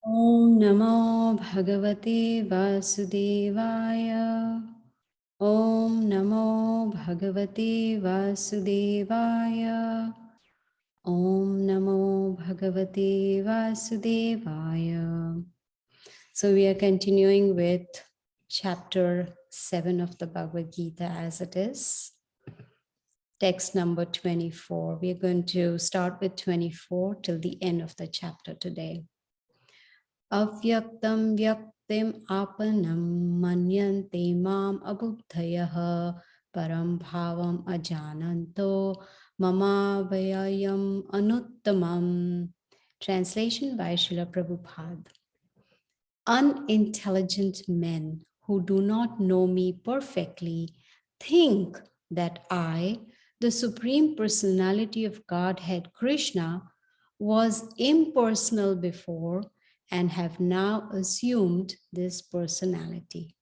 Om Namo Bhagavate Vasudevaya. Om Namo Bhagavate Vasudevaya. Om Namo Bhagavate Vasudevaya. So we are continuing with chapter 7 of the Bhagavad Gita as it is. Text number 24. We are going to start with 24 till the end of the chapter today. Avyaktam vyaktim apanam manyante mam abuddhayaha param bhavam ajananto mama vayayam anuttamam. Translation by Srila Prabhupada. Unintelligent men who do not know me perfectly think that I, the Supreme Personality of Godhead Krishna, was impersonal before and have now assumed this personality.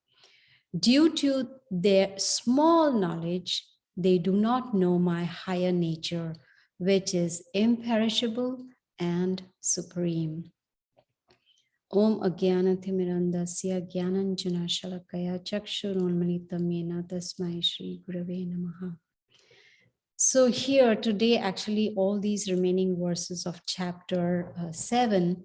Due to their small knowledge, they do not know my higher nature, which is imperishable and supreme. Om Agyanatimirandasya Gyananjana Shalakaya Chakshurunmalitam Yena Tasmai Shri Gurave Namaha. So here today, actually all these remaining verses of chapter 7,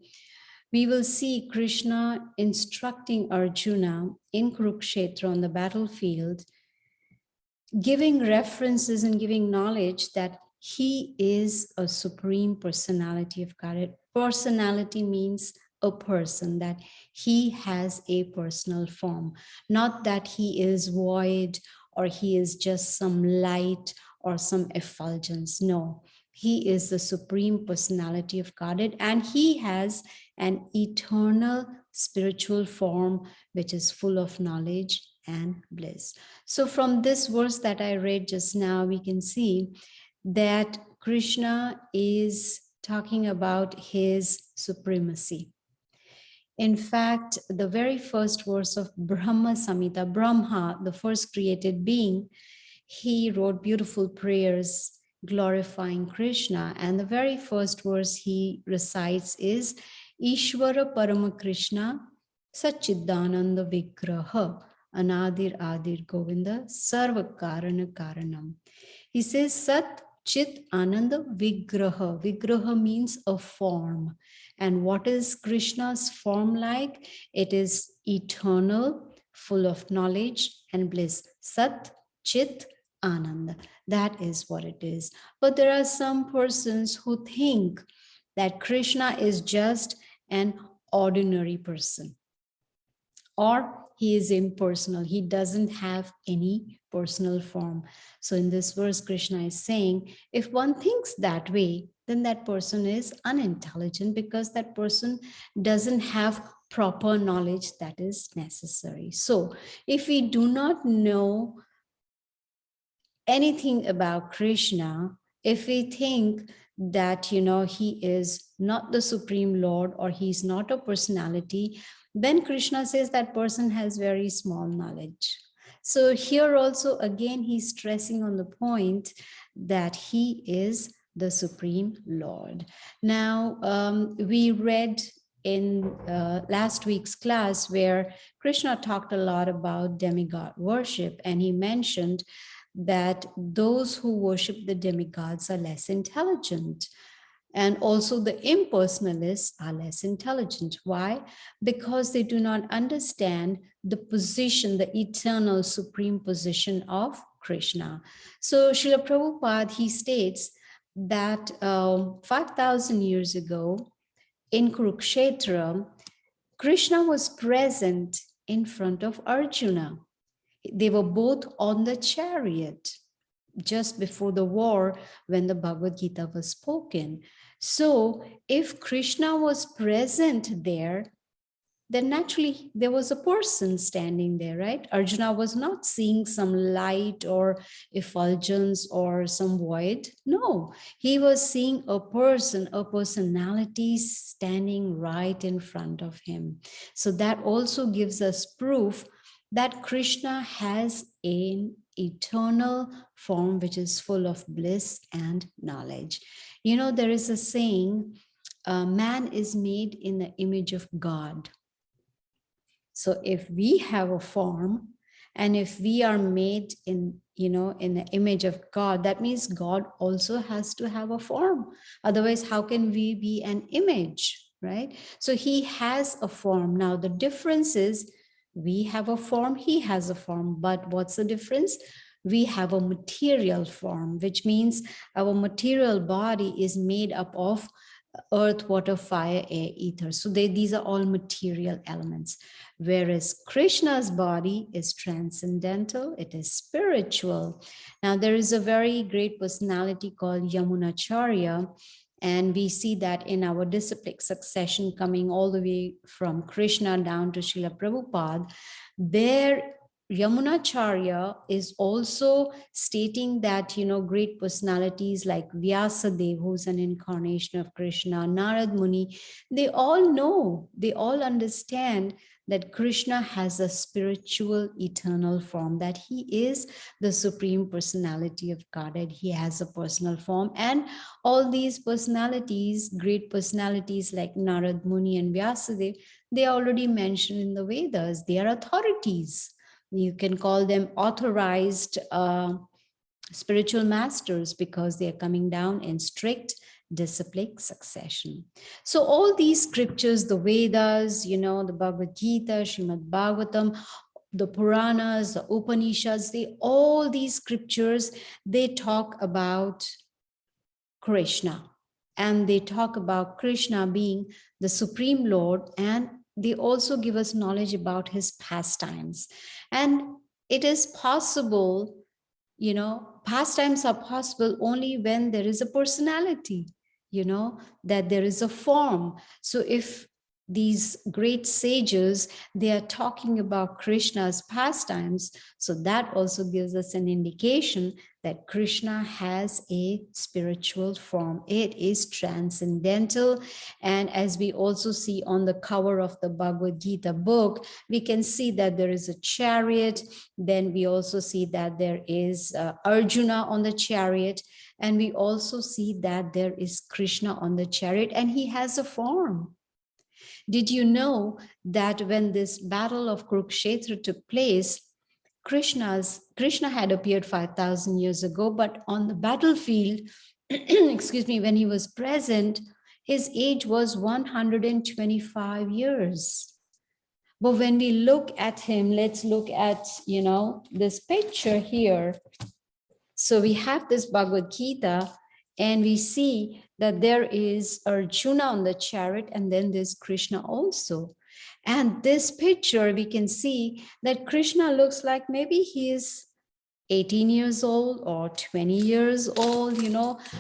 we will see Krishna instructing Arjuna in Kurukshetra on the battlefield, giving references and giving knowledge that he is a supreme personality of God. Personality means a person, that he has a personal form, not that he is void or he is just some light or some effulgence. No, he is the supreme personality of Godhead, and he has an eternal spiritual form which is full of knowledge and bliss. So from this verse that I read just now, we can see that Krishna is talking about his supremacy. In fact, the very first verse of Brahma Samhita, Brahma, the first created being, he wrote beautiful prayers glorifying Krishna. And the very first verse he recites is Ishvara Parama Krishna Satchidananda Vigraha Anadir Adir Govinda Sarva Karana Karanam. He says Sat Chit Ananda Vigraha. Vigraha means a form. And what is Krishna's form like? It is eternal, full of knowledge and bliss. Sat Chit Ananda. That is what it is. But there are some persons who think that Krishna is just an ordinary person, or he is impersonal. He doesn't have any personal form. So in this verse, Krishna is saying, if one thinks that way, then that person is unintelligent, because that person doesn't have proper knowledge that is necessary. So if we do not know anything about Krishna, if we think that, he is not the Supreme Lord or he's not a personality, then Krishna says that person has very small knowledge. So here also, again, he's stressing on the point that he is the Supreme Lord. Now, we read in last week's class where Krishna talked a lot about demigod worship, and he mentioned that those who worship the demigods are less intelligent. And also the impersonalists are less intelligent. Why? Because they do not understand the position, the eternal supreme position of Krishna. So Srila Prabhupada, he states that 5,000 years ago in Kurukshetra, Krishna was present in front of Arjuna. They were both on the chariot just before the war when the Bhagavad Gita was spoken. So if Krishna was present there, then naturally there was a person standing there, right? Arjuna was not seeing some light or effulgence or some void. No, he was seeing a person, a personality standing right in front of him. So that also gives us proof that Krishna has an eternal form which is full of bliss and knowledge. There is a saying man is made in the image of God. So if we have a form, and if we are made in, in the image of God, that means God also has to have a form. Otherwise, how can we be an image, right? So he has a form. Now, the difference is we have a form, he has a form. But what's the difference? We have a material form, which means our material body is made up of earth, water, fire, air, ether. So these are all material elements. Whereas Krishna's body is transcendental, it is spiritual. Now, there is a very great personality called Yamunacharya, and we see that in our disciplic succession coming all the way from Krishna down to Srila Prabhupada. There, Yamunacharya is also stating that, great personalities like Vyasadeva, who's an incarnation of Krishna, Narad Muni, they all know, they all understand that Krishna has a spiritual eternal form, that he is the supreme personality of Godhead. He has a personal form. And all these personalities, great personalities like Narad Muni and Vyasadeva, they are already mentioned in the Vedas. They are authorities. You can call them authorized spiritual masters because they are coming down in strict disciplic succession. So all these scriptures, the Vedas, the Bhagavad Gita, Srimad Bhagavatam, the Puranas, the Upanishads, all these scriptures, they talk about Krishna. And they talk about Krishna being the Supreme Lord, and they also give us knowledge about his pastimes. And it is possible, pastimes are possible only when there is a personality, that there is a form. So if these great sages, they are talking about Krishna's pastimes, so that also gives us an indication that Krishna has a spiritual form. It is transcendental. And as we also see on the cover of the Bhagavad Gita book, we can see that there is a chariot. Then we also see that there is Arjuna on the chariot. And we also see that there is Krishna on the chariot, and he has a form. Did you know that when this battle of Kurukshetra took place, Krishna had appeared 5,000 years ago, but on the battlefield, excuse me, when he was present, his age was 125 years. But when we look at him, let's look at, this picture here. So we have this Bhagavad Gita, and we see that there is Arjuna on the chariot, and then there's Krishna also. And this picture, we can see that Krishna looks like maybe he is 18 years old or 20 years old,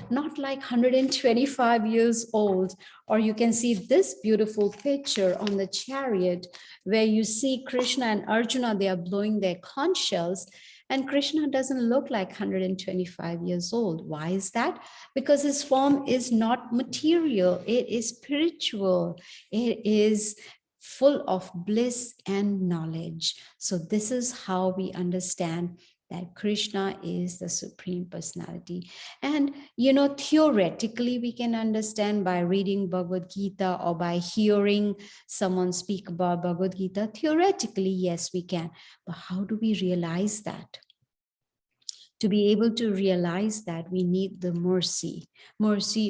not like 125 years old. Or you can see this beautiful picture on the chariot where you see Krishna and Arjuna, they are blowing their conch shells. And Krishna doesn't look like 125 years old. Why is that? Because his form is not material. It is spiritual. It is full of bliss and knowledge. So this is how we understand that Krishna is the Supreme Personality. And, theoretically, we can understand by reading Bhagavad Gita or by hearing someone speak about Bhagavad Gita. Theoretically, yes, we can. But how do we realize that? To be able to realize that, we need the mercy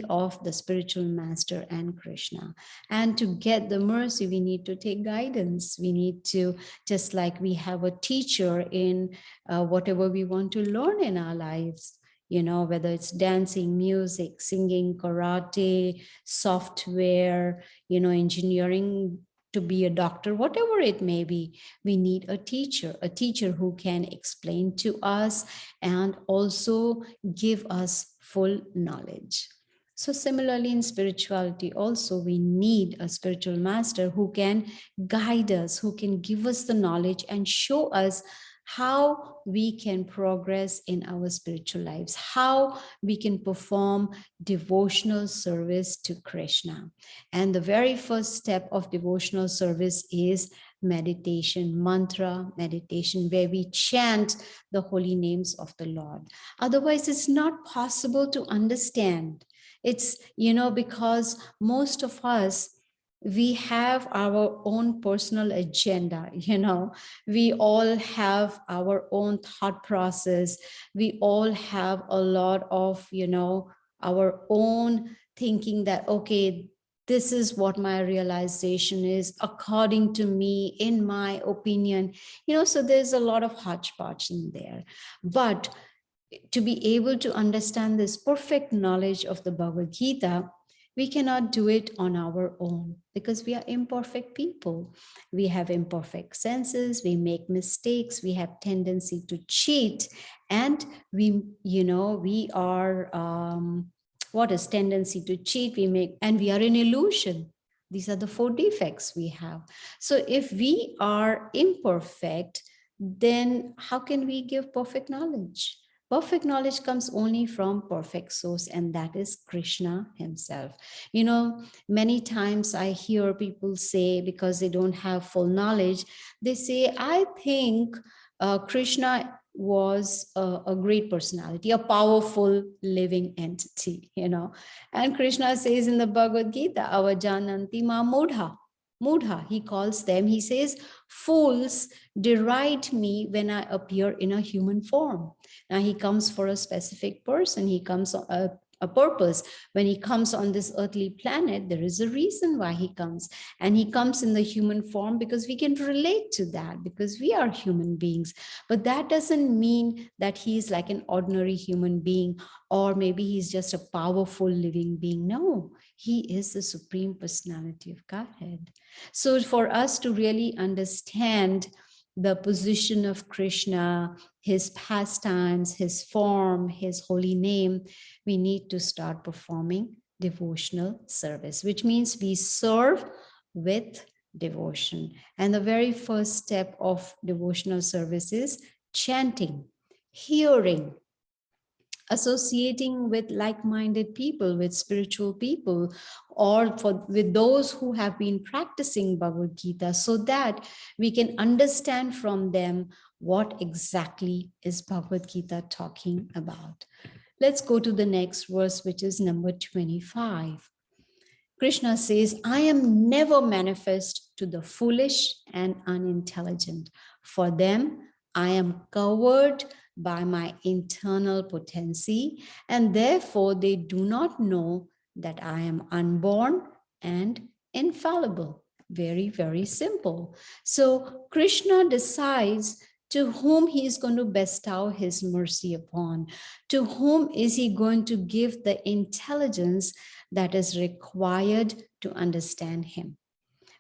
of the spiritual master and Krishna. And to get the mercy, we need to take guidance. We need to, just like we have a teacher in whatever we want to learn in our lives, whether it's dancing, music, singing, karate, software, engineering, to be a doctor, whatever it may be, we need a teacher who can explain to us and also give us full knowledge. So similarly in spirituality also, we need a spiritual master who can guide us, who can give us the knowledge and show us how we can progress in our spiritual lives, how we can perform devotional service to Krishna. And the very first step of devotional service is meditation, mantra meditation, where we chant the holy names of the Lord. Otherwise, it's not possible to understand. It's, because most of us, we have our own personal agenda. We all have our own thought process. We all have a lot of, our own thinking that, okay, this is what my realization is according to me, in my opinion. So there's a lot of hodgepodge in there. But to be able to understand this perfect knowledge of the Bhagavad Gita, we cannot do it on our own because we are imperfect people. We have imperfect senses, we make mistakes, we have tendency to cheat, and we are, what is tendency to cheat? We are in illusion. These are the 4 defects we have. So if we are imperfect, then how can we give perfect knowledge? Perfect knowledge comes only from perfect source, and that is Krishna himself. Many times I hear people say, because they don't have full knowledge, they say, I think Krishna was a great personality, a powerful living entity, And Krishna says in the Bhagavad Gita, avajananti ma mudha. Mudha, he calls them, he says, fools deride me when I appear in a human form. Now he comes for a specific person. He comes a purpose. When he comes on this earthly planet, there is a reason why he comes. And he comes in the human form because we can relate to that, because we are human beings. But that doesn't mean that he's like an ordinary human being, or maybe he's just a powerful living being. No, he is the Supreme Personality of Godhead. So for us to really understand the position of Krishna, his pastimes, his form, his holy name, we need to start performing devotional service, which means we serve with devotion. And the very first step of devotional service is chanting, hearing, associating with like-minded people, with spiritual people, or with those who have been practicing Bhagavad Gita, so that we can understand from them what exactly is Bhagavad Gita talking about. Let's go to the next verse, which is number 25. Krishna says, I am never manifest to the foolish and unintelligent. For them, I am covered by my internal potency, and therefore they do not know that I am unborn and infallible. Very, very simple. So Krishna decides to whom he is going to bestow his mercy upon, to whom is he going to give the intelligence that is required to understand him.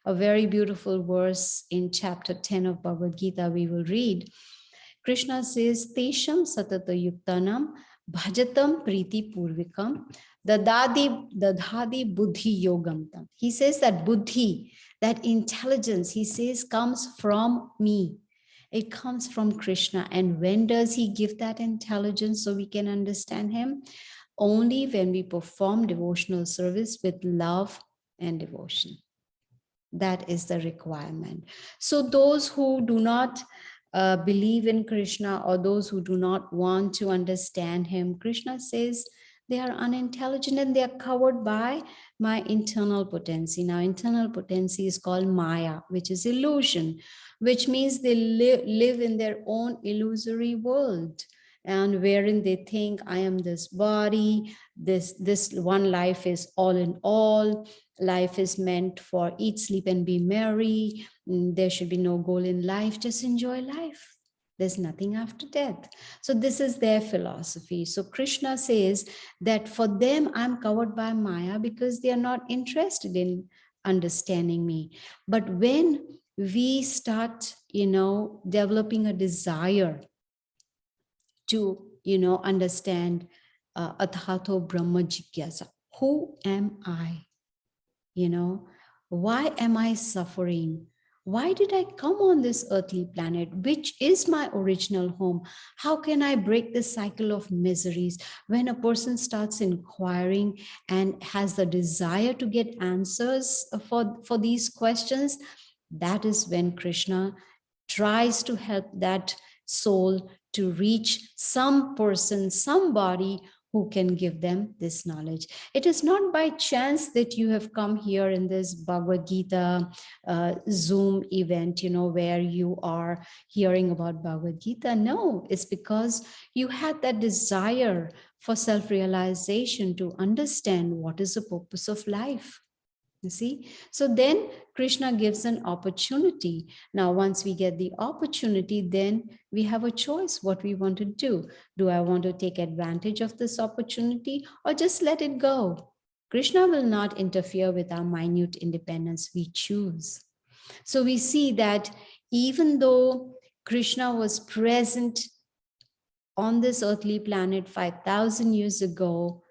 A very beautiful verse in chapter 10 of Bhagavad Gita we will read. Krishna says, Tesham satata yuktanam bhajatam priti purvikam dadhadi buddhi yogam tam. He says that buddhi, that intelligence, he says, comes from me. It comes from Krishna. And when does he give that intelligence so we can understand him? Only when we perform devotional service with love and devotion. That is the requirement. So those who do not believe in Krishna, or those who do not want to understand him, Krishna says they are unintelligent and they are covered by my internal potency. Now, internal potency is called Maya, which is illusion, which means they live in their own illusory world, and wherein they think I am this body, this one life is all in all, life is meant for eat, sleep, and be merry. There should be no goal in life, just enjoy life. There's nothing after death. So this is their philosophy. So Krishna says that for them, I'm covered by Maya because they are not interested in understanding me. But when we start, developing a desire to, understand Athato Brahma Jigyasa, who am I? Why am I suffering? Why did I come on this earthly planet? Which is my original home? How can I break the cycle of miseries? When a person starts inquiring and has the desire to get answers for these questions, that is when Krishna tries to help that soul to reach some person, somebody who can give them this knowledge. It is not by chance that you have come here in this Bhagavad Gita Zoom event, where you are hearing about Bhagavad Gita. No, it's because you had that desire for self-realization to understand what is the purpose of life. You see? So then Krishna gives an opportunity. Now, once we get the opportunity, then we have a choice what we want to do. Do I want to take advantage of this opportunity or just let it go? Krishna will not interfere with our minute independence. We choose. So we see that even though Krishna was present on this earthly planet 5,000 years ago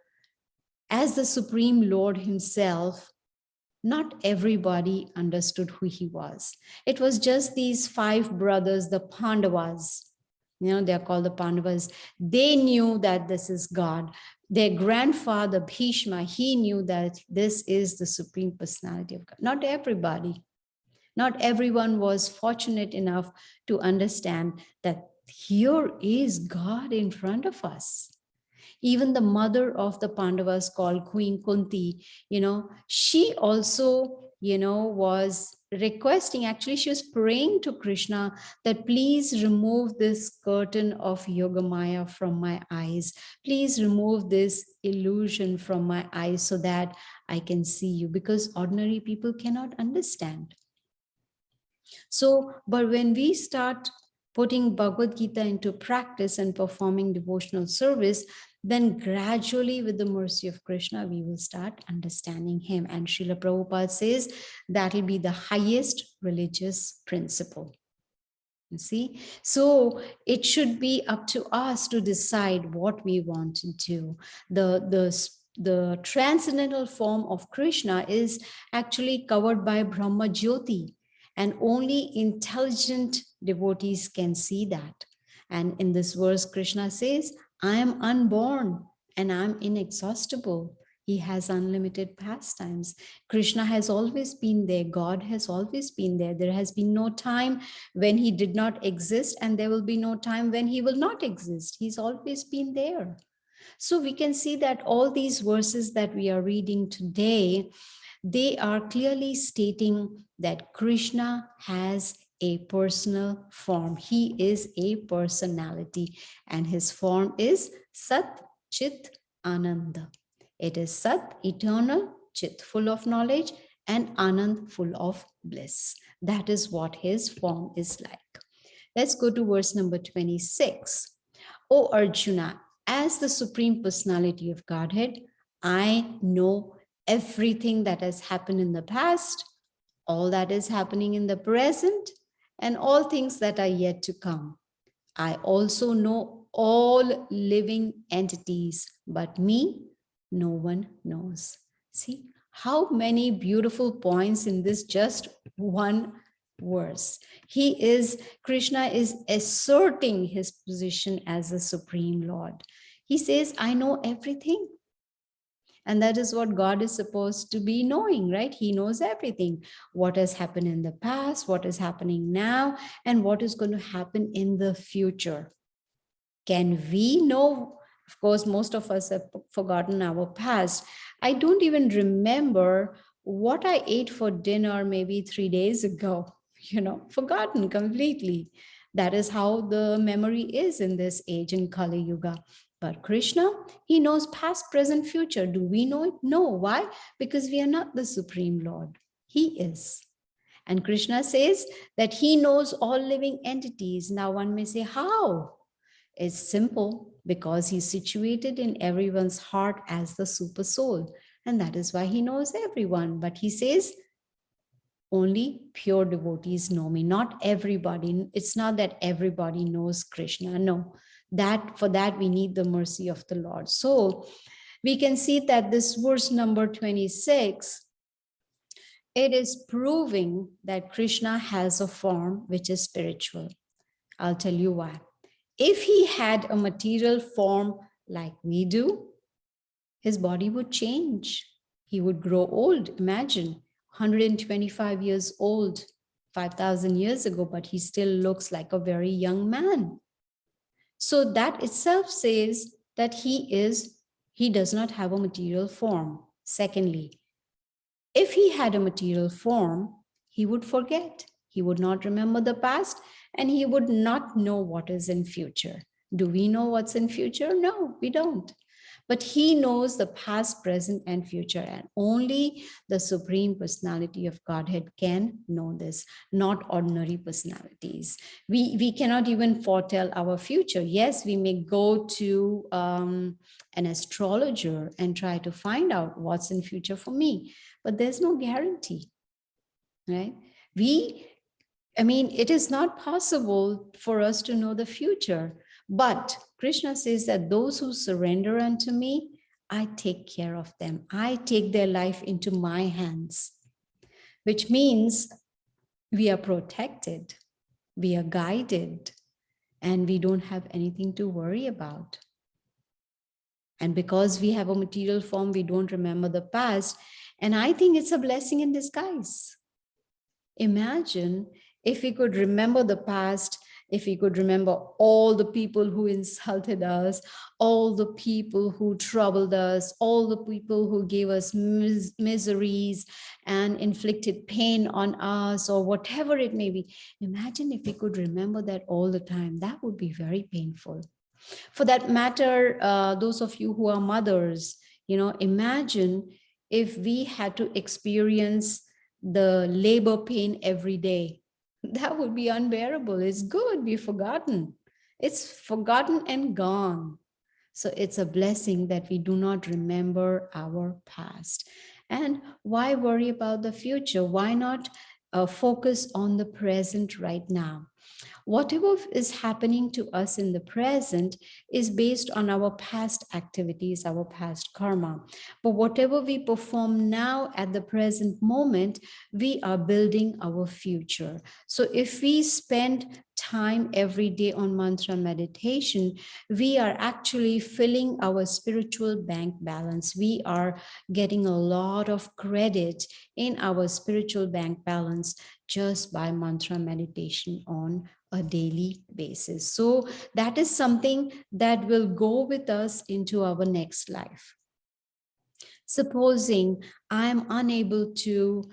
as the Supreme Lord himself, not everybody understood who he was. It was just these 5 brothers, the Pandavas. They're called the Pandavas. They knew that this is God. Their grandfather, Bhishma, he knew that this is the Supreme Personality of God. Not everybody. Not everyone was fortunate enough to understand that here is God in front of us. Even the mother of the Pandavas, called Queen Kunti, she also, was requesting, actually, she was praying to Krishna that please remove this curtain of Yogamaya from my eyes. Please remove this illusion from my eyes so that I can see you, because ordinary people cannot understand. So, but when we start putting Bhagavad Gita into practice and performing devotional service, then gradually, with the mercy of Krishna, we will start understanding him. And Srila Prabhupada says that will be the highest religious principle. You see? So it should be up to us to decide what we want to do. The transcendental form of Krishna is actually covered by Brahma Jyoti, and only intelligent devotees can see that. And in this verse, Krishna says, I am unborn and I'm inexhaustible. He has unlimited pastimes. Krishna has always been there. God has always been there. There has been no time when he did not exist, and there will be no time when he will not exist. He's always been there. So we can see that all these verses that we are reading today, they are clearly stating that Krishna has a personal form. He is a personality, and his form is Sat Chit Ananda. It is Sat, eternal, Chit, full of knowledge, and Anand, full of bliss. That is what his form is like. Let's go to verse number 26. O Arjuna, as the Supreme Personality of Godhead, I know everything that has happened in the past, all that is happening in the present, and all things that are yet to come. I also know all living entities, but me, no one knows. See how many beautiful points in this just one verse. Krishna is asserting his position as the Supreme Lord. He says, I know everything. And that is what God is supposed to be knowing, right? He knows everything. What has happened in the past, what is happening now, and what is going to happen in the future. Can we know? Of course, most of us have forgotten our past. I don't even remember what I ate for dinner maybe 3 days ago, forgotten completely. That is how the memory is in this age in Kali Yuga. But Krishna, he knows past, present, future. Do we know it? No. Why? Because we are not the Supreme Lord. He is. And Krishna says that he knows all living entities. Now one may say, how? It's simple, because he's situated in everyone's heart as the super soul. And that is why he knows everyone. But he says, only pure devotees know me, not everybody. It's not that everybody knows Krishna. No, for that we need the mercy of the Lord. So we can see that this verse number 26, it is proving that Krishna has a form which is spiritual. I'll tell you why. If he had a material form like we do, his body would change. He would grow old. Imagine 125 years old, 5,000 years ago, but he still looks like a very young man. So that itself says that he is He does not have a material form. Secondly, if he had a material form, he would forget. He would not remember the past, and he would not know what is in future. Do we know what's in future? No, we don't. But he knows the past, present, and future, and only the Supreme Personality of Godhead can know this, not ordinary personalities. We cannot even foretell our future. Yes, we may go to an astrologer and try to find out what's in future for me, but there's no guarantee, right? It is not possible for us to know the future, but Krishna says that those who surrender unto me, I take care of them. I take their life into my hands, which means we are protected, we are guided, and we don't have anything to worry about. And because we have a material form, we don't remember the past. And I think it's a blessing in disguise. Imagine if we could remember the past, if we could remember all the people who insulted us, all the people who troubled us, all the people who gave us miseries and inflicted pain on us, or whatever it may be. Imagine if we could remember that all the time. That would be very painful. For that matter, those of you who are mothers, imagine if we had to experience the labor pain every day. That would be unbearable. It's good, be forgotten. It's forgotten and gone. So it's a blessing that we do not remember our past. And why worry about the future? Why not focus on the present right now? Whatever is happening to us in the present is based on our past activities, our past karma. But whatever we perform now at the present moment, we are building our future. So if we spend time every day on mantra meditation, we are actually filling our spiritual bank balance. We are getting a lot of credit in our spiritual bank balance just by mantra meditation on a daily basis. So that is something that will go with us into our next life. Supposing I am unable to,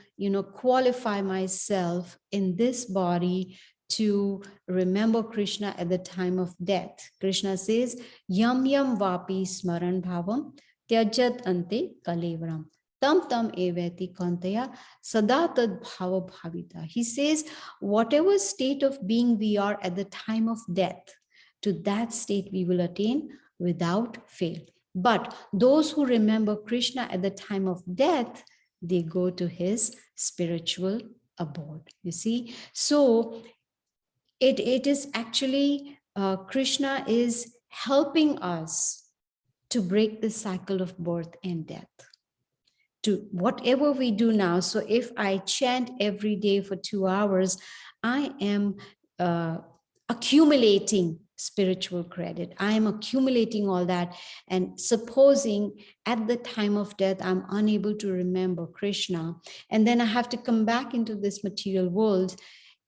qualify myself in this body to remember Krishna at the time of death. Krishna says, yam yam vapi smaran bhavam tyajat ante kalevaram. Tam tam evati kantaya sadatad bhava bhavita. He says, whatever state of being we are at the time of death, to that state we will attain without fail. But those who remember Krishna at the time of death, they go to his spiritual abode. You see? So it is actually, Krishna is helping us to break the cycle of birth and death. To whatever we do now. So if I chant every day for 2 hours, I am accumulating spiritual credit. I am accumulating all that. And supposing at the time of death, I'm unable to remember Krishna, and then I have to come back into this material world.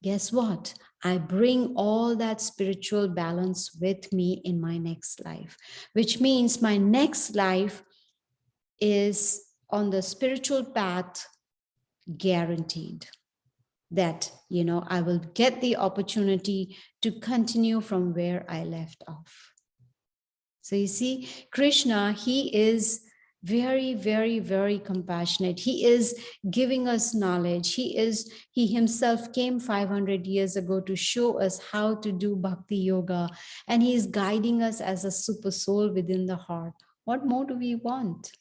Guess what? I bring all that spiritual balance with me in my next life, which means my next life is on the spiritual path, guaranteed that, I will get the opportunity to continue from where I left off. So you see, Krishna, he is very, very, very compassionate. He is giving us knowledge. He himself came 500 years ago to show us how to do bhakti yoga, and he is guiding us as a super soul within the heart. What more do we want?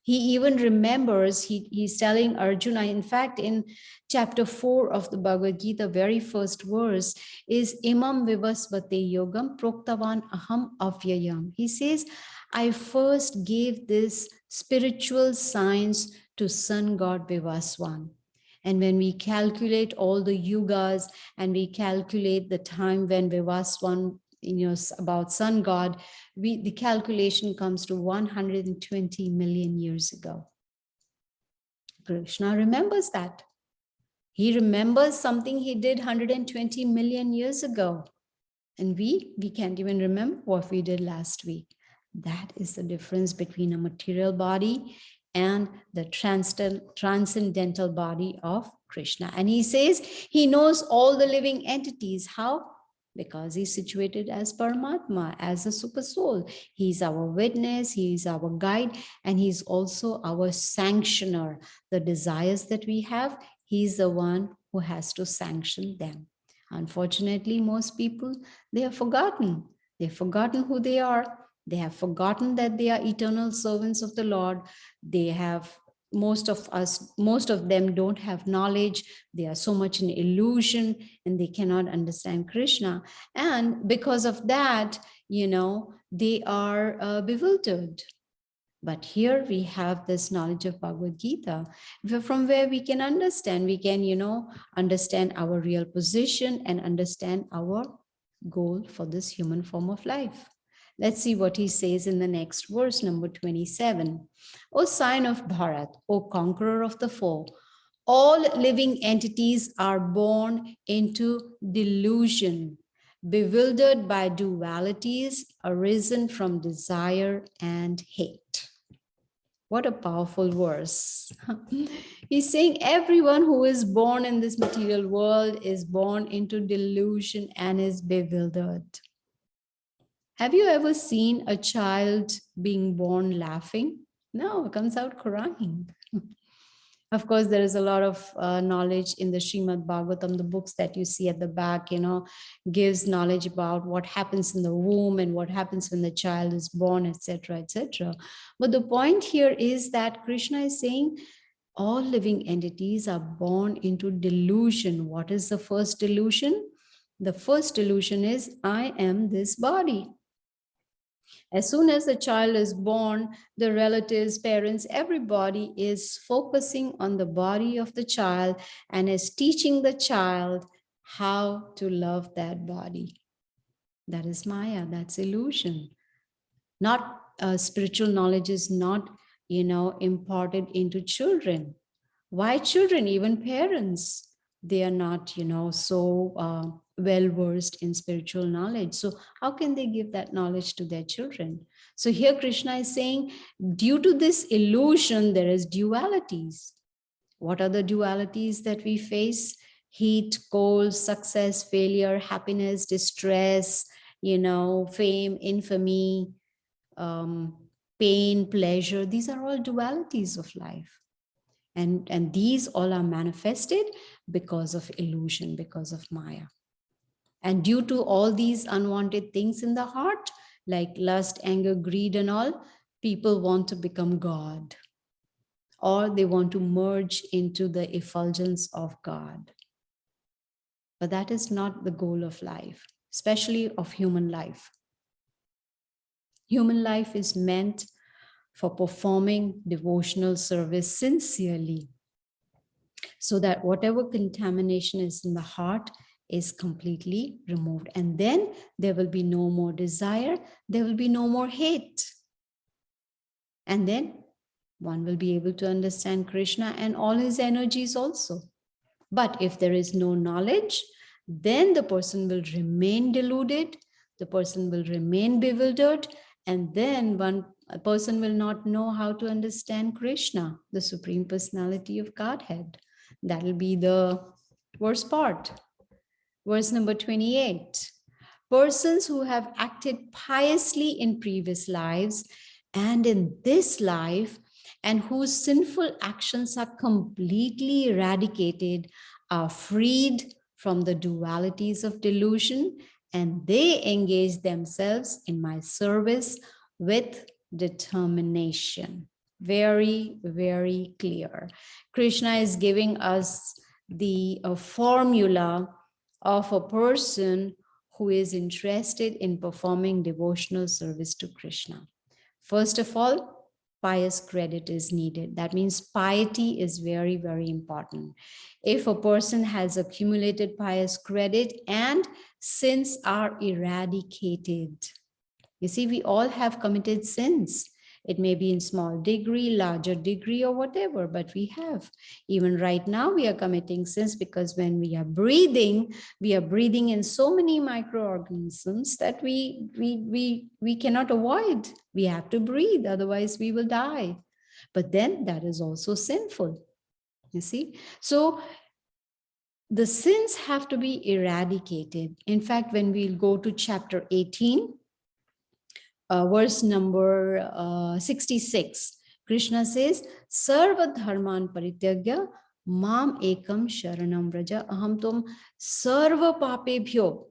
He even remembers, he's telling Arjuna, in fact, in chapter 4 of the Bhagavad Gita, very first verse is Imam Vivasvate Yogam Proktavan Aham Avyayam. He says, I first gave this spiritual science to sun god Vivaswan. And when we calculate all the yugas and we calculate the time when Vivaswan, about sun god, the calculation comes to 120 million years ago. Krishna remembers that. He remembers something he did 120 million years ago. And we can't even remember what we did last week. That is the difference between a material body and the transcendental body of Krishna. And he says he knows all the living entities. How? Because he's situated as Paramatma, as a super soul. He's our witness, he's our guide, and he's also our sanctioner. The desires that we have, he's the one who has to sanction them. Unfortunately, most people, they have forgotten. They've forgotten who they are. They have forgotten that they are eternal servants of the Lord. They have, most of them don't have knowledge. They are so much in illusion and they cannot understand Krishna. And because of that, they are bewildered. But here we have this knowledge of Bhagavad Gita, from where we can understand, understand our real position and understand our goal for this human form of life. Let's see what he says in the next verse, number 27. O sign of Bharat, O conqueror of the foe, all living entities are born into delusion, bewildered by dualities arisen from desire and hate. What a powerful verse. He's saying everyone who is born in this material world is born into delusion and is bewildered. Have you ever seen a child being born laughing? No, it comes out crying. Of course, there is a lot of knowledge in the Srimad Bhagavatam, the books that you see at the back, gives knowledge about what happens in the womb and what happens when the child is born, etc., etc. But the point here is that Krishna is saying all living entities are born into delusion. What is the first delusion? The first delusion is, I am this body. As soon as the child is born, the relatives, parents, everybody is focusing on the body of the child and is teaching the child how to love that body. That is Maya, that's illusion. Not spiritual knowledge is not, imparted into children. Why children? Even parents, they are not, so well versed in spiritual knowledge. So how can they give that knowledge to their children? So here Krishna is saying, due to this illusion, there is dualities. What are the dualities that we face? Heat, cold, success, failure, happiness, distress, fame, infamy, pain, pleasure. These are all dualities of life. And these all are manifested because of illusion, because of Maya. And due to all these unwanted things in the heart, like lust, anger, greed and all, people want to become God, or they want to merge into the effulgence of God. But that is not the goal of life, especially of human life. Human life is meant for performing devotional service sincerely, so that whatever contamination is in the heart is completely removed. And then there will be no more desire, there will be no more hate. And then one will be able to understand Krishna and all his energies also. But if there is no knowledge, then the person will remain deluded, the person will remain bewildered, and then a person will not know how to understand Krishna, the Supreme Personality of Godhead. That will be the worst part. Verse number 28. Persons who have acted piously in previous lives and in this life, and whose sinful actions are completely eradicated, are freed from the dualities of delusion, and they engage themselves in my service with determination. Very, very clear. Krishna is giving us the formula of a person who is interested in performing devotional service to Krishna. First of all, pious credit is needed. That means piety is very, very important. If a person has accumulated pious credit and sins are eradicated, you see, we all have committed sins. It may be in small degree, larger degree, or whatever, but we have. Even right now, we are committing sins because when we are breathing in so many microorganisms that we cannot avoid. We have to breathe, otherwise we will die. But then that is also sinful, you see. So the sins have to be eradicated. In fact, when we'll go to chapter 18, verse number 66, Krishna says, Sarva dharman parityagya mam ekam sharanam vraja aham tum sarva papebhyo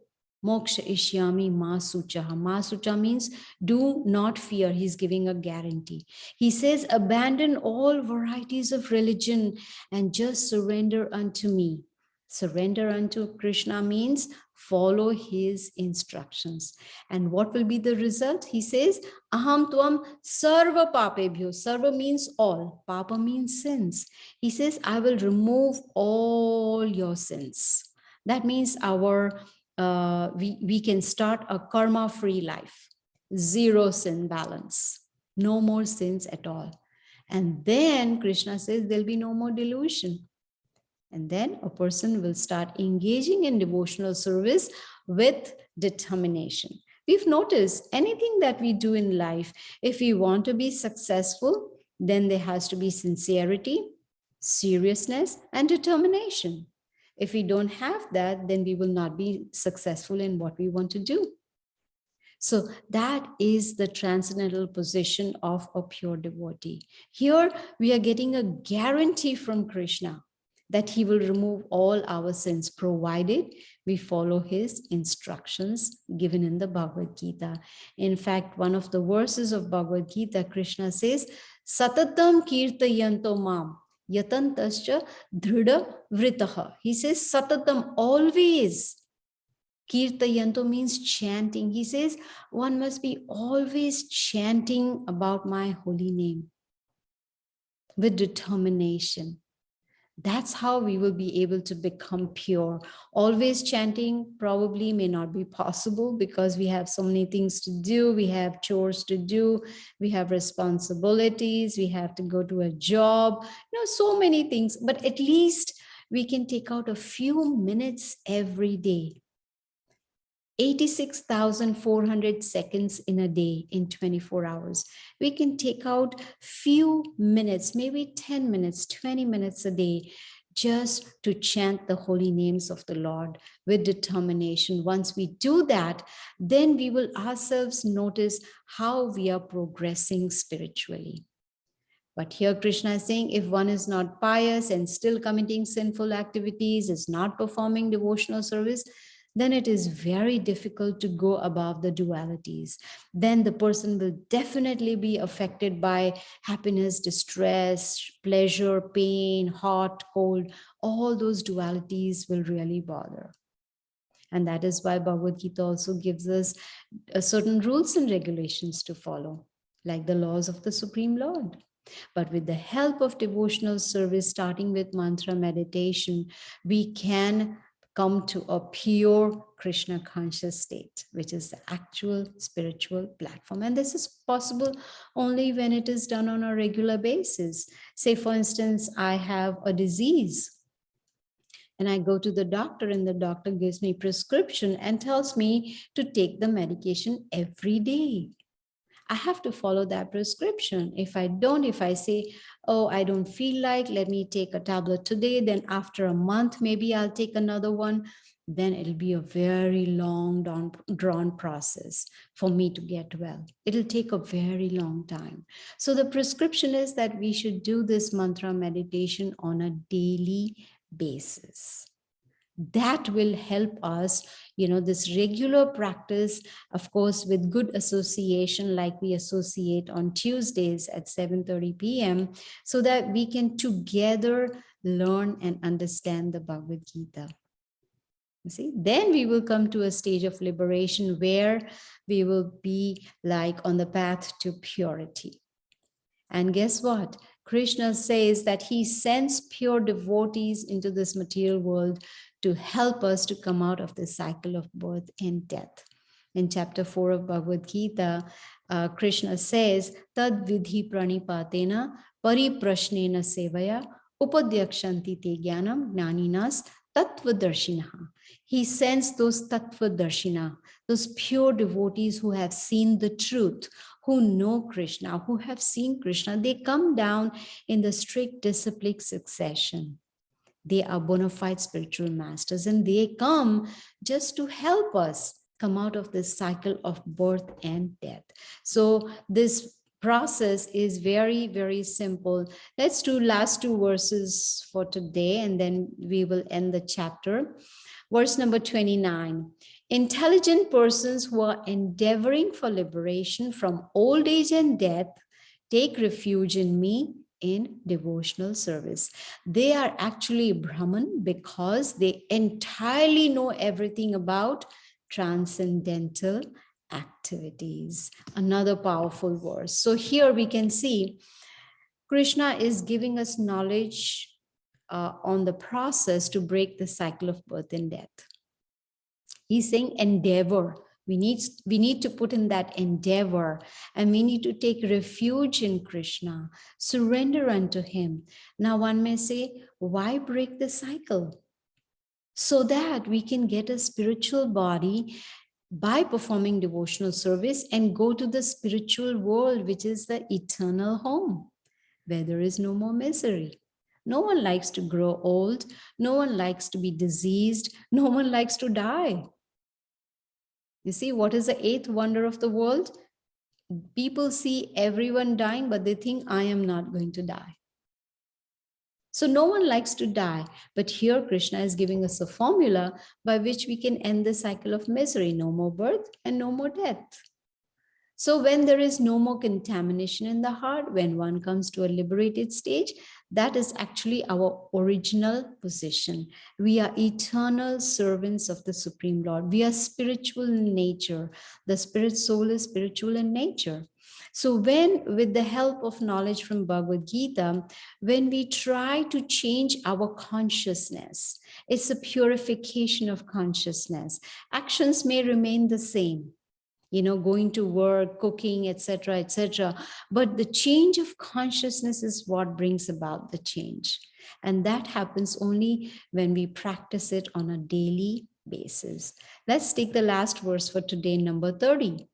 moksha ishyami ma suchaha. Ma sucha means do not fear. He's giving a guarantee. He says, abandon all varieties of religion and just surrender unto me. Surrender unto Krishna means follow his instructions. And what will be the result? He says, Aham tvam sarva papebhyo. Sarva means all. Papa means sins. He says, I will remove all your sins. That means we can start a karma-free life. Zero sin balance. No more sins at all. And then Krishna says there'll be no more delusion. And then a person will start engaging in devotional service with determination. We've noticed anything that we do in life, if we want to be successful, then there has to be sincerity, seriousness, and determination. If we don't have that, then we will not be successful in what we want to do. So that is the transcendental position of a pure devotee. Here we are getting a guarantee from Krishna that he will remove all our sins, provided we follow his instructions given in the Bhagavad Gita. In fact, one of the verses of Bhagavad Gita, Krishna says, Satatam kirtayanto mam yatantascha dhrida vritaha. He says, Satatam, always. Kirtayanto means chanting. He says, one must be always chanting about my holy name with determination. That's how we will be able to become pure. Always chanting probably may not be possible because we have so many things to do. We have chores to do. We have responsibilities. We have to go to a job. So many things. But at least we can take out a few minutes every day. 86,400 seconds in a day in 24 hours. We can take out few minutes, maybe 10 minutes, 20 minutes a day, just to chant the holy names of the Lord with determination. Once we do that, then we will ourselves notice how we are progressing spiritually. But here Krishna is saying, if one is not pious and still committing sinful activities, is not performing devotional service, then it is very difficult to go above the dualities. Then the person will definitely be affected by happiness, distress, pleasure, pain, hot, cold. All those dualities will really bother. And that is why Bhagavad Gita also gives us certain rules and regulations to follow, like the laws of the Supreme Lord. But with the help of devotional service, starting with mantra meditation, we can come to a pure Krishna conscious state, which is the actual spiritual platform. And this is possible only when it is done on a regular basis. Say, for instance, I have a disease and I go to the doctor and the doctor gives me prescription and tells me to take the medication every day. I have to follow that prescription. If I don't, if I say, oh, I don't feel like, let me take a tablet today, then after a month, maybe I'll take another one, then it'll be a very long drawn process for me to get well. It'll take a very long time. So the prescription is that we should do this mantra meditation on a daily basis. That will help us, this regular practice, of course, with good association, like we associate on Tuesdays at 7:30 p.m., so that we can together learn and understand the Bhagavad Gita. You see, then we will come to a stage of liberation where we will be like on the path to purity. And guess what? Krishna says that he sends pure devotees into this material world to help us to come out of the cycle of birth and death. In chapter 4 of Bhagavad Gita, Krishna says, Tad vidhi pranipatena pariprashnena sevaya upadyakshanti te jnanam jnaninas tattvadarshinaha. He sends those tattvadarshina, those pure devotees who have seen the truth, who know Krishna, who have seen Krishna. They come down in the strict disciplic succession. They are bona fide spiritual masters, and they come just to help us come out of this cycle of birth and death. So this process is very, very simple. Let's do last two verses for today, and then we will end the chapter. Verse number 29. Intelligent persons who are endeavoring for liberation from old age and death take refuge in me in devotional service. They are actually Brahman because they entirely know everything about transcendental activities. Another powerful verse. So here we can see Krishna is giving us knowledge on the process to break the cycle of birth and death. He's saying endeavor. We need to put in that endeavor, and we need to take refuge in Krishna, surrender unto him. Now one may say, why break the cycle? So that we can get a spiritual body by performing devotional service and go to the spiritual world, which is the eternal home, where there is no more misery. No one likes to grow old. No one likes to be diseased. No one likes to die. You see, what is the eighth wonder of the world? People see everyone dying, but they think, I am not going to die. So no one likes to die. But here Krishna is giving us a formula by which we can end the cycle of misery. No more birth and no more death. So when there is no more contamination in the heart, when one comes to a liberated stage, that is actually our original position. We are eternal servants of the Supreme Lord. We are spiritual in nature. The spirit soul is spiritual in nature. So when, with the help of knowledge from Bhagavad Gita, when we try to change our consciousness, it's a purification of consciousness. Actions may remain the same, going to work, cooking, etc., etc. But the change of consciousness is what brings about the change. And that happens only when we practice it on a daily basis. Let's take the last verse for today, number 30.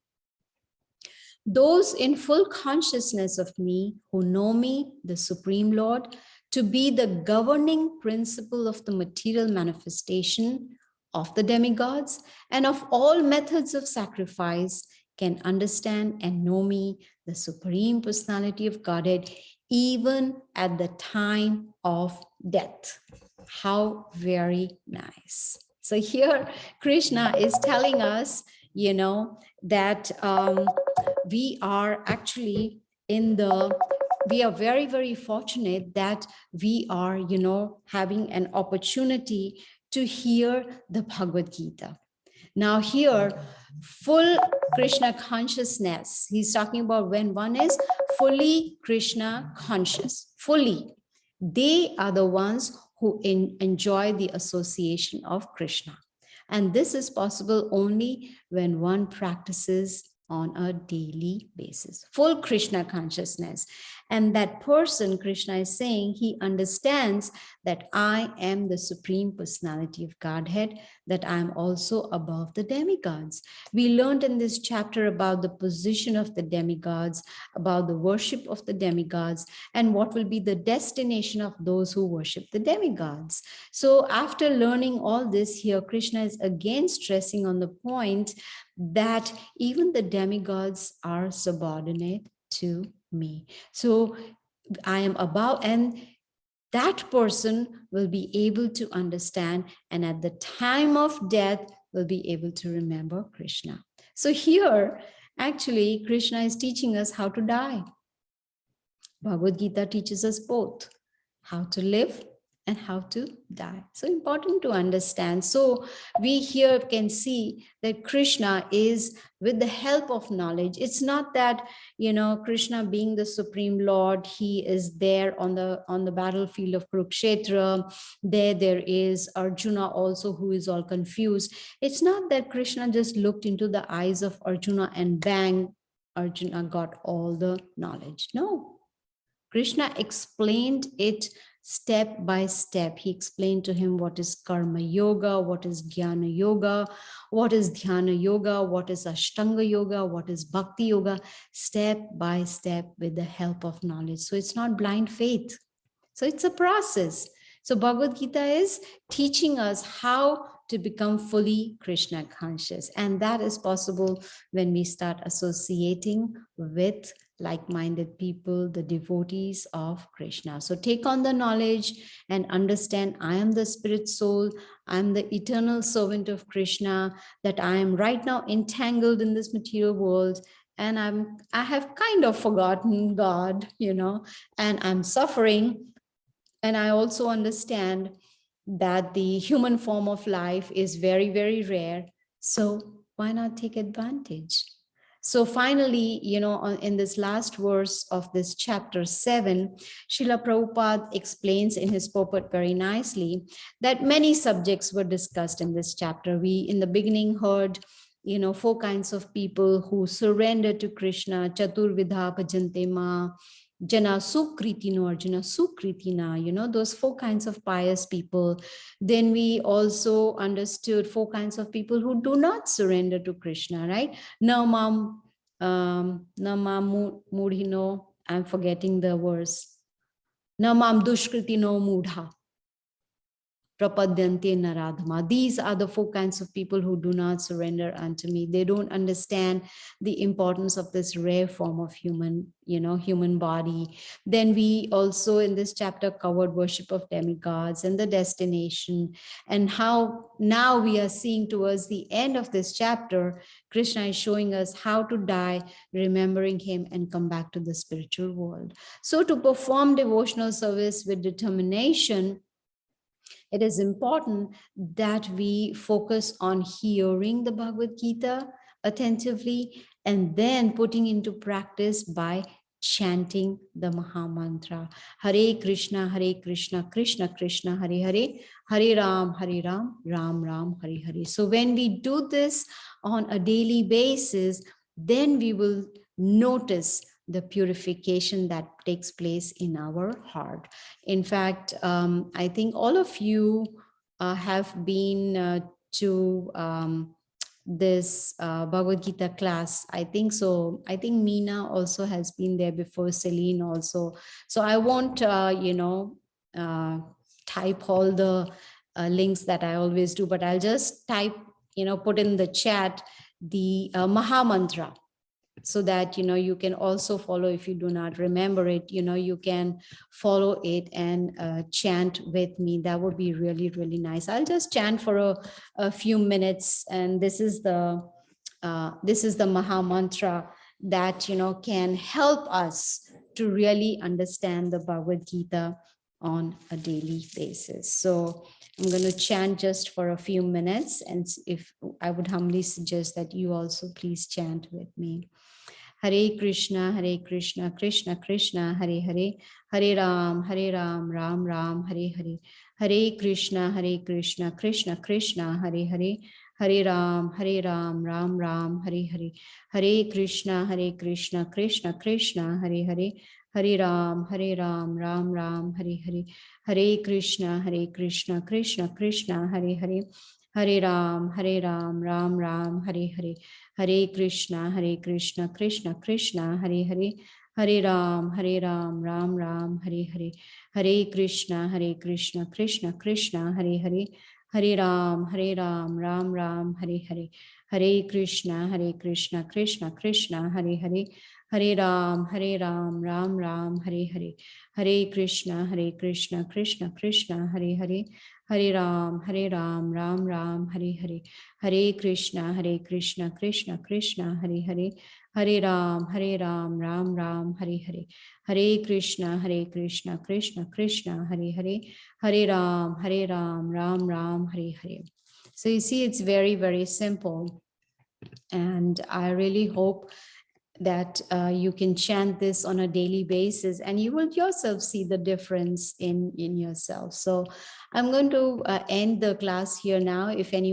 Those in full consciousness of me, who know me, the Supreme Lord, to be the governing principle of the material manifestation of the demigods and of all methods of sacrifice, can understand and know me, the Supreme Personality of Godhead, even at the time of death. How very nice. So here Krishna is telling us, that we are actually we are very, very fortunate that we are, having an opportunity to hear the Bhagavad Gita. Now here, full Krishna consciousness, he's talking about when one is fully Krishna conscious, fully. They are the ones who enjoy the association of Krishna. And this is possible only when one practices on a daily basis, full Krishna consciousness. And that person, Krishna is saying, he understands that I am the Supreme Personality of Godhead, that I am also above the demigods. We learned in this chapter about the position of the demigods, about the worship of the demigods, and what will be the destination of those who worship the demigods. So after learning all this here, Krishna is again stressing on the point that even the demigods are subordinate to me. So I am above, and that person will be able to understand, and at the time of death will be able to remember Krishna. So here, actually, Krishna is teaching us how to die. Bhagavad Gita teaches us both how to live and how to die. So important to understand. So we here can see that Krishna is, with the help of knowledge, it's not that, Krishna being the Supreme Lord, he is there on the battlefield of Kurukshetra. There is Arjuna also, who is all confused. It's not that Krishna just looked into the eyes of Arjuna and bang, Arjuna got all the knowledge. No. Krishna explained it step by step. He explained to him what is karma yoga, what is jnana yoga, what is dhyana yoga, what is ashtanga yoga, what is bhakti yoga, step by step with the help of knowledge. So it's not blind faith. So it's a process. So Bhagavad Gita is teaching us how to become fully Krishna conscious. And that is possible when we start associating with like-minded people, the devotees of Krishna. So take on the knowledge and understand, I am the spirit soul, I am the eternal servant of Krishna, that I am right now entangled in this material world, and I have kind of forgotten God, and I'm suffering. And I also understand that the human form of life is very, very rare. So why not take advantage? So finally, in this last verse of this chapter 7, Srila Prabhupada explains in his purport very nicely that many subjects were discussed in this chapter. We, in the beginning, heard 4 kinds of people who surrender to Krishna, Chaturvidha Bhajante Ma, Jana Sukritino, Arjuna Sukritina, those 4 kinds of pious people. Then we also understood 4 kinds of people who do not surrender to Krishna, right? Namam Mudhino, I'm forgetting the verse. Namam Dushkritino Mudha. Prapadyante Naradhama. These are the 4 kinds of people who do not surrender unto me. They don't understand the importance of this rare form of human body. Then we also in this chapter covered worship of demigods and the destination, and how now we are seeing towards the end of this chapter, Krishna is showing us how to die, remembering him, and come back to the spiritual world. So to perform devotional service with determination, it is important that we focus on hearing the Bhagavad Gita attentively and then putting into practice by chanting the Maha Mantra. Hare Krishna, Krishna Krishna, Hare Hare, Hare Ram, Ram Ram, Hare Hare. So when we do this on a daily basis, then we will notice the purification that takes place in our heart. In fact, I think all of you have been to this Bhagavad Gita class. I think so. I think Meena also has been there before, Celine also. So I won't, type all the links that I always do, but I'll just type, put in the chat the Maha Mantra, so that you can also follow. If you do not remember it, you can follow it and chant with me. That would be really, really nice. I'll just chant for a few minutes, and this is the Maha Mantra that can help us to really understand the Bhagavad Gita on a daily basis. So I'm going to chant just for a few minutes, and if I would humbly suggest that you also please chant with me. Hare Krishna, Krishna Krishna, Hare Hare, Hare Ram, Ram Ram, Hare Hare. Hare Krishna, Krishna Krishna, Hare Hare, Hare Ram, Ram Ram, Hare Hare. Hare Krishna, Krishna Krishna, Hare Hare, Hare Ram, Ram Ram, Hare Hare. Hare Krishna, Krishna Krishna, Hare Hare, Hare Ram, Ram Ram, Hare Hare. Hare Krishna, Krishna Krishna, Hare Hare, Hare Ram, Ram Ram, Hare Hare. Hare Krishna, Krishna Krishna, Hare Hare, Hare Ram, Ram Ram, Hare Hare. Hare Krishna, Krishna Krishna, Hare Hare, Hare Ram, Ram Ram, Hare Hare. Hare Krishna, Krishna Krishna, Hare Hare, Hare Ram, Ram Ram, Hare Hare. Hare Krishna, Krishna Krishna, Hare Hare, Hare Ram, Ram Ram, Hare Hare. Hare Krishna, Krishna Krishna, Hare Hare, Hare Ram, Ram Ram, Hare Hare. So you see, it's very, very simple. And I really hope that you can chant this on a daily basis, and you will yourself see the difference in yourself. So I'm going to end the class here now. If anyone